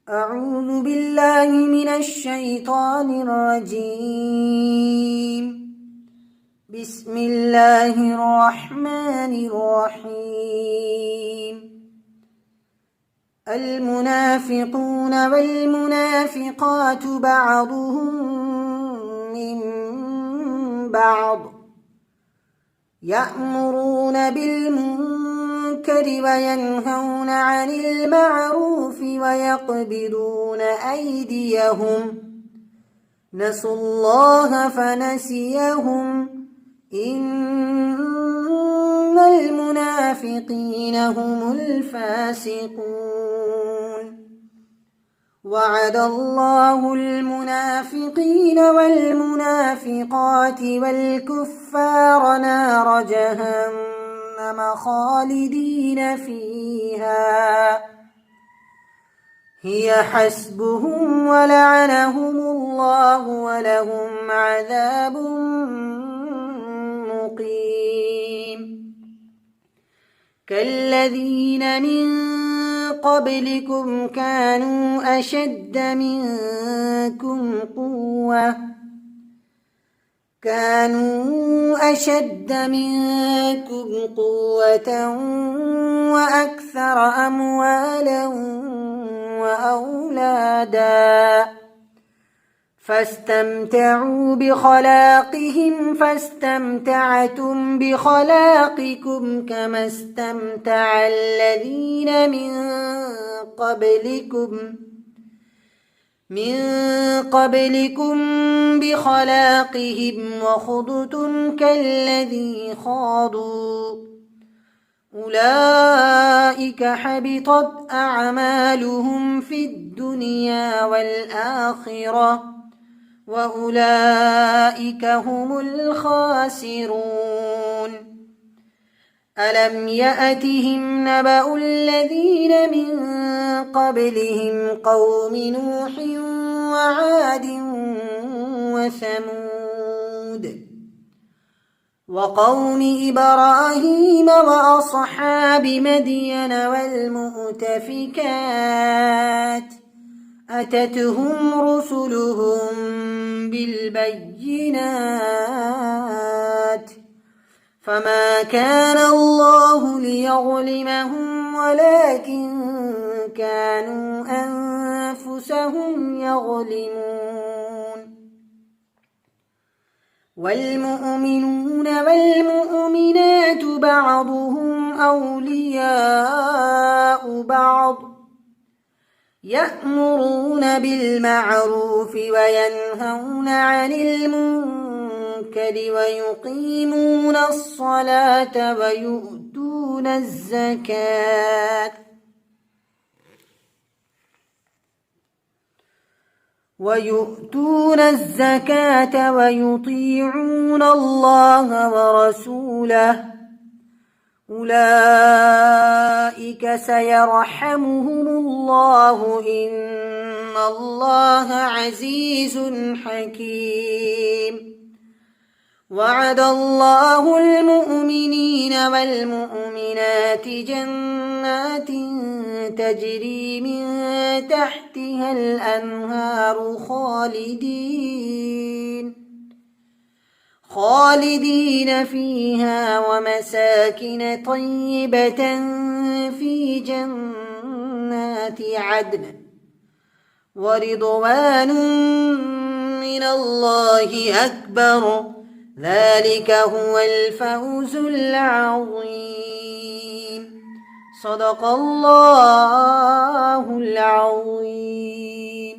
أعوذ بالله من الشيطان الرجيم. بسم الله الرحمن الرحيم. المنافقون والمنافقات بعضهم من بعض يأمرون بالمنكر وينهون عن المعروف ويقبضون أيديهم نسوا الله فنسيهم إن المنافقين هم الفاسقون. وعد الله المنافقين والمنافقات والكفار نار جهنم خالدين فيها هي حسبهم ولعنهم الله ولهم عذاب مقيم. كالذين من قبلكم كانوا أشد منكم قوة وأكثر أموالا وأولادا فاستمتعوا بخلاقهم فاستمتعتم بخلاقكم كما استمتع الذين من قبلكم بخلاقهم وخضتم كالذي خاضوا أولئك حبطت أعمالهم في الدنيا والآخرة وأولئك هم الخاسرون. ألم يأتهم نبأ الذين من قبلهم قوم نوح وعاد وثمود وقوم إبراهيم وأصحاب مدين والمؤتفكات أتتهم رسلهم بالبينات فما كان الله ليظلمهم ولكن كانوا أنفسهم يظلمون. والمؤمنون والمؤمنات بعضهم أولياء بعض يأمرون بالمعروف وينهون عن المنكر ويقيمون الصلاة ويؤتون الزكاة ويطيعون الله ورسوله أولئك سيرحمهم الله إن الله عزيز حكيم. وعد الله المؤمنين والمؤمنات جنات تجري من تحتها الأنهار خالدين فيها ومساكن طيبة في جنات عدن ورضوان من الله أكبر ذلك هو الفوز العظيم. صدق الله العظيم.